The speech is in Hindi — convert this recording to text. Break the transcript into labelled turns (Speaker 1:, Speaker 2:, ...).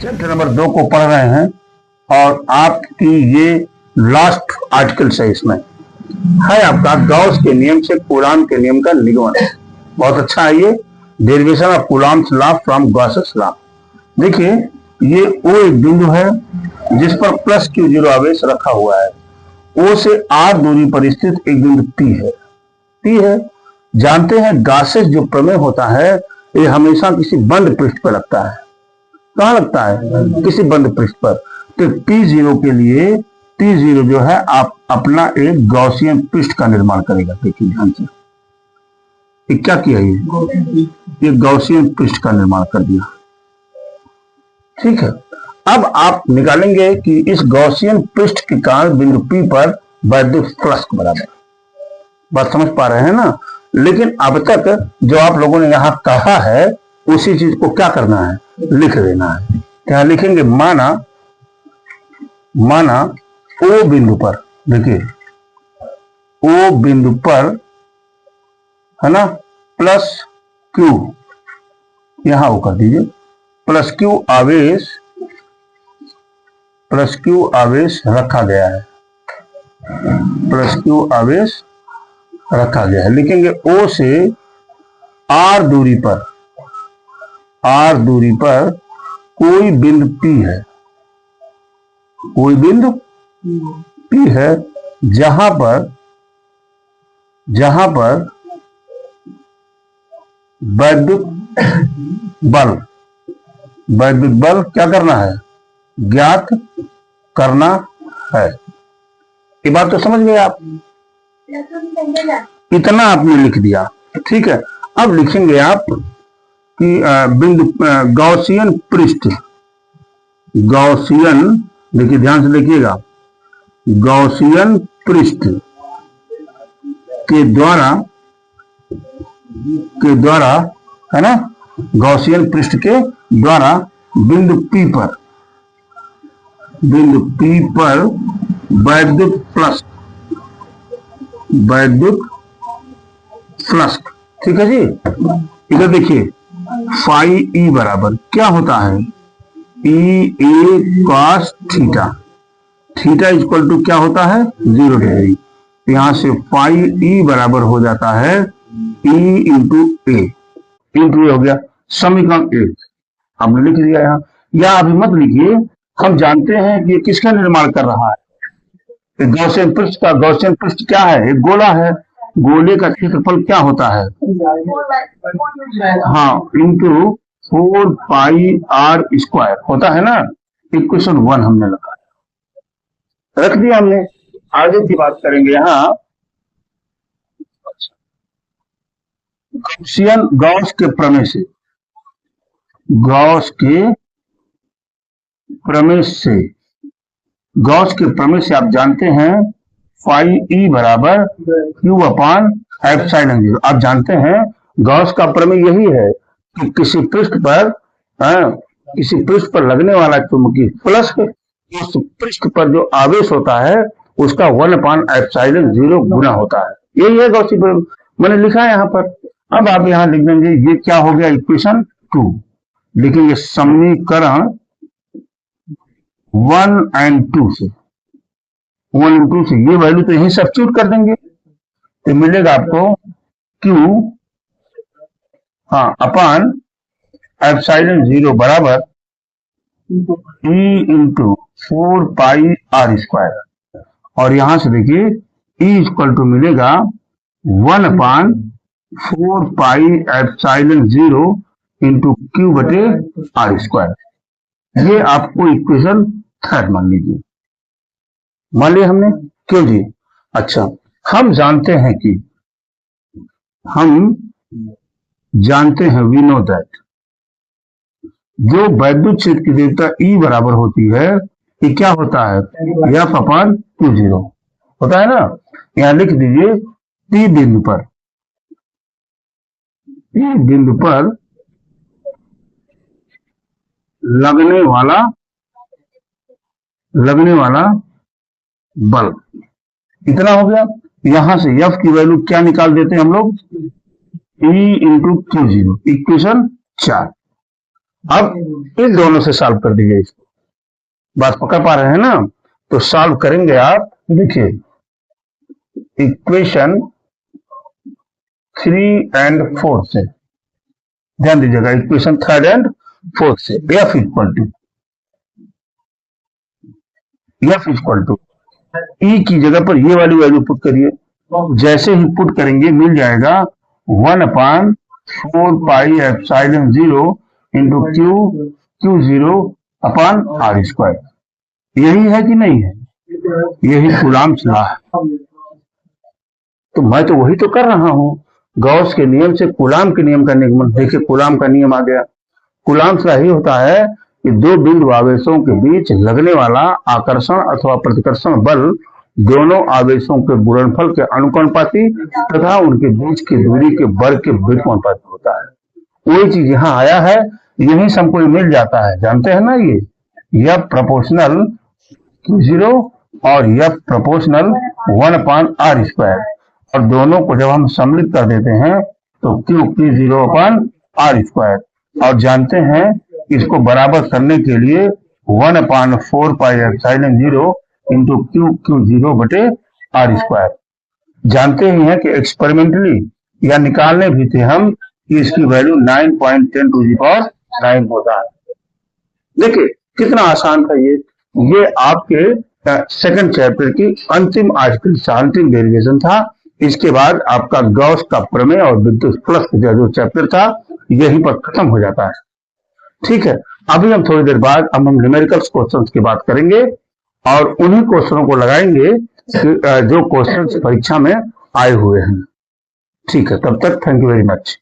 Speaker 1: चैप्टर नंबर 2 को पढ़ रहे हैं और आपकी ये लास्ट आर्टिकल है, इसमें है आपका गॉस के नियम से कूलाम के नियम का निगमन। बहुत अच्छा है ये, derivation of coulombs law from Gauss's law. देखिए ये ओ एक बिंदु है जिस पर प्लस क्यू जीरो आवेश रखा हुआ है। ओ से आर दूरी पर स्थित एक बिंदु पी है। जानते हैं गासेस जो प्रमेय होता है ये हमेशा किसी बंद पृष्ठ पर लगता है। कहां लगता है? किसी बंद पृष्ठ पर। तो P0 के लिए T0 जो है आप अपना एक गॉसियन पृष्ठ का निर्माण करेगा। देखिए ध्यान से, ये क्या किया, ये गॉसियन पृष्ठ का निर्माण कर दिया। ठीक है, अब आप निकालेंगे कि इस गॉसियन पृष्ठ के कारण बिंदु P पर वैद्युत फ्लक्स बराबर। बात समझ पा रहे हैं ना? लेकिन अब तक जो आप लोगों ने यहां कहा है उसी चीज को क्या करना है, लिख देना है। क्या लिखेंगे? माना ओ बिंदु पर, देखिए ओ बिंदु पर है ना, प्लस क्यू, यहां वो कर दीजिए, प्लस क्यू आवेश रखा गया है। प्लस क्यू आवेश रखा गया है। लिखेंगे ओ से आर दूरी पर कोई बिंदु P है, कोई बिंदु P है जहां पर वैद्युत बल क्या करना है, ज्ञात करना है। ये बात तो समझ गए आप? इतना आपने लिख दिया, ठीक है। अब लिखेंगे आप कि बिंदु गॉसियन पृष्ठ, देखिए ध्यान से देखिएगा, गॉसियन पृष्ठ के द्वारा है ना, गॉसियन पृष्ठ के द्वारा बिंदु P पर वैद्युत फ्लक्स, ठीक है जी। इधर देखिए फाई ई बराबर क्या होता है, E A cos theta, theta equal to क्या होता है, 0 डिग्री। यहां से फाई ई बराबर हो जाता है ई इंटू ए हो गया। समीकरण 1 हमने लिख दिया यहाँ, या अभी मत लिखिए, हम जानते हैं कि किसका निर्माण कर रहा है, गॉसियन पृष्ठ का। गॉसियन पृष्ठ क्या है, एक गोला है, गोले का क्षेत्रफल क्या होता है, हाँ, इंटू 4 पाई आर स्क्वायर होता है ना। इक्वेशन 1 हमने रख दिया हमने। आगे की बात करेंगे यहाँ, गॉस के प्रमेय से आप जानते हैं फाई ई बराबर क्यू अपान एप्सिलॉन 0। आप जानते हैं गॉस का प्रमेय यही है कि किसी पृष्ठ पर लगने वाला चुंबकीय प्लस उस पृष्ठ पर जो आवेश होता है उसका 1 अपान एप्सिलॉन 0 गुना होता है। यही है गॉस प्रमेय, मैंने लिखा है यहाँ पर। अब आप यहाँ लिख देंगे, ये क्या हो गया, इक्वेशन 2। लिखेंगे समीकरण 1 और 2 से, ये वैल्यू तो यही सब्स्टिट्यूट कर देंगे तो मिलेगा आपको Q अपान एप्सिलॉन 0 बराबर E into 4 pi R square. और यहां से देखिए E इक्वल टू मिलेगा 1 upon 4 pi epsilon 0 into Q बटे आर स्क्वायर। ये आपको इक्वेशन 3 मान लीजिए, मान लिया हमने। क्यों जी? अच्छा, हम जानते हैं वी नो दैट जो वैद्युत क्षेत्र की तीव्रता E बराबर होती है, ये क्या होता है, F अपान Q0 होता है ना। यहां लिख दीजिए P बिंदु पर लगने वाला बल इतना हो गया। यहां से F की वैल्यू क्या निकाल देते हैं हम लोग, E इंटू Q0, इक्वेशन 4। अब इन दोनों से सॉल्व कर दीजिए इसको। बात पकड़ पा रहे हैं ना? तो सॉल्व करेंगे आप, देखिए इक्वेशन 3 और 4 से, ध्यान दीजिएगा, इक्वेशन 3 और 4 से एफ इक्वल टू ई की जगह पर ये वाली वैल्यू पुट करिए। जैसे ही पुट करेंगे मिल जाएगा 1/4πε0 इंटू Q0/r²। यही है कि नहीं है? यही कूलाम्ब्स लॉ है। तो मैं तो वही तो कर रहा हूं, गॉस के नियम से कूलाम्ब के नियम का निगमन। देखिए कूलाम्ब का नियम आ गया। कूलाम्ब्स लॉ ही होता है कि दो बिंदु आवेशों के बीच लगने वाला आकर्षण अथवा प्रतिकर्षण बल दोनों आवेशों के गुणनफल के अनुपाती तथा उनके बीच की दूरी के वर्ग के व्युत्क्रमानुपाती होता है। वही चीज यहाँ आया है, यही से हमको मिल जाता है। जानते हैं ना, ये प्रोपोर्शनल Q0 और यह प्रोपोर्शनल 1/r², और दोनों को जब हम सम्मिलित कर देते हैं तो Q0/r²। और जानते हैं इसको बराबर करने के लिए 1/4πε0 इंटू Q0/r²। जानते ही हैं कि एक्सपेरिमेंटली या निकालने भी थे हम कि इसकी वैल्यू 9.10⁹ होता है। देखिए कितना आसान था ये आपके सेकंड चैप्टर की अंतिम आर्टिकल अंतिम डेरिवेशन था। इसके बाद आपका गॉस का प्रमेय और विद्युत फ्लक्स का जो चैप्टर था यहीं पर खत्म हो जाता है। ठीक है, अभी हम थोड़ी देर बाद हम न्यूमेरिकल्स क्वेश्चंस की बात करेंगे और उन्हीं क्वेश्चनों को लगाएंगे जो क्वेश्चंस परीक्षा में आए हुए हैं। ठीक है, तब तक थैंक यू वेरी मच।